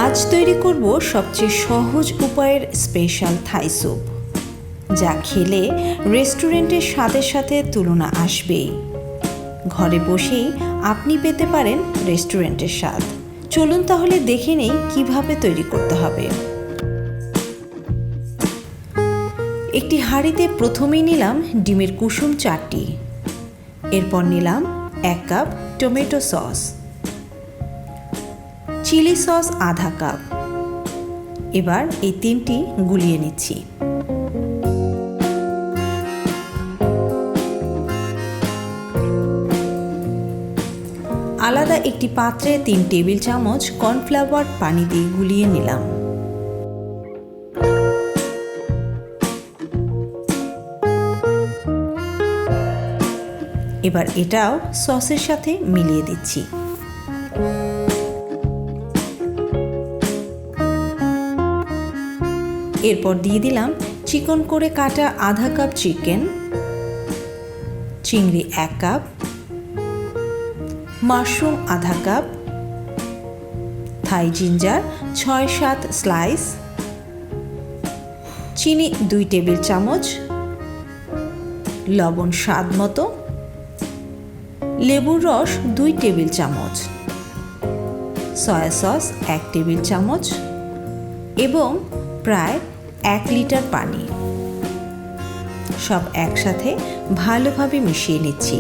আজ তৈরি করব সবচেয়ে সহজ উপায়ের স্পেশাল থাই স্যুপ, যা খেলে রেস্টুরেন্টের স্বাদের সাথে তুলনা আসবেই। ঘরে বসেই আপনি পেতে পারেন রেস্টুরেন্টের স্বাদ। চলুন তাহলে দেখে নেই কিভাবে তৈরি করতে হবে। একটি হাঁড়িতে প্রথমেই নিলাম ডিমের কুসুম 4টি, এরপর নিলাম 1 cup tomato sauce, chilli sauce আধা কাপ। এবার এই 3টি গুলিয়ে নিচ্ছি। আলাদা একটি পাত্রে 3 টেবিল চামচ কর্নফ্লাওয়ার পানি দিয়ে গুলিয়ে নিলাম। এবার এটাও সসের সাথে মিলিয়ে দিচ্ছি। এরপর দিয়ে দিলাম চিকন করে কাটা আধা কাপ চিকেন, চিংড়ি 1 কাপ, মাশরুম আধা কাপ, থাই জিঞ্জার 6-7 স্লাইস, চিনি 2 টেবিল চামচ, লবণ স্বাদ মতো, লেবুর রস 2 টেবিল চামচ, সয়া সস 1 টেবিল চামচ এবং প্রায় 1 লিটার পানি। সব একসাথে ভালোভাবে মিশিয়ে নিচ্ছি।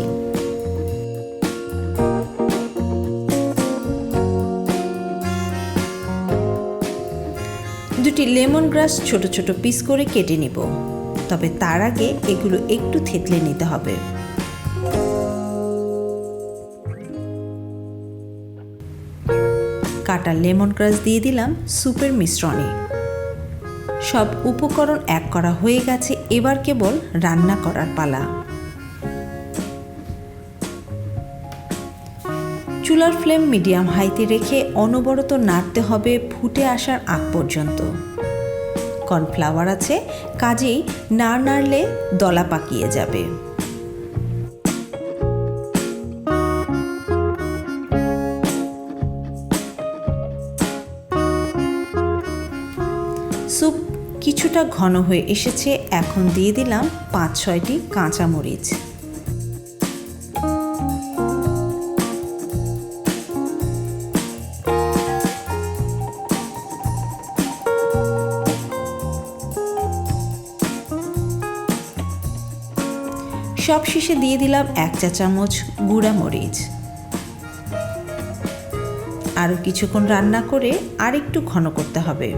দুটি লেমন গ্রাস ছোট ছোট পিস করে কেটে নিব, তবে তার আগে এগুলো একটু থেতলে নিতে হবে। কাটা লেমন গ্রাস দিয়ে দিলাম স্যুপের মিশ্রণে। সব উপকরণ এক করা হয়ে গেছে, এবার কেবল রান্না করার পালা। চুলার ফ্লেম মিডিয়াম হাইতে রেখে অনবরত নাড়তে হবে ফুটে আসার আগ পর্যন্ত। কর্নফ্লাওয়ার আছে, কাজেই না নাড়লে দলা পাকিয়ে যাবে। স্যুপ কিছুটা ঘন হয়ে এসেছে, এখন দিয়ে দিলাম 5-6টি কাঁচামরিচ। সব শেষে দিয়ে দিলাম 1 চা চামচ গুঁড়া মরিচ। আরও কিছুক্ষণ রান্না করে আরেকটু ঘন করতে হবে।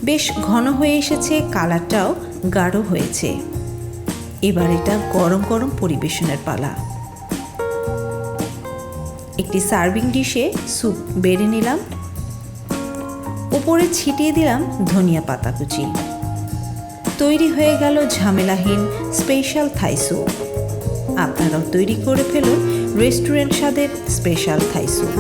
বেশ ঘন হয়ে এসেছে, কালারটাও গাঢ় হয়েছে। এবার এটা গরম গরম পরিবেশনের পালা। একটি সার্ভিং ডিশে স্যুপ বেড়ে নিলাম, উপরে ছিটিয়ে দিলাম ধনিয়া পাতা কুচি। তৈরি হয়ে গেল ঝামেলাহীন স্পেশাল থাই স্যুপ। আপনারাও তৈরি করে ফেলুন রেস্টুরেন্ট স্বাদের স্পেশাল থাই স্যুপ।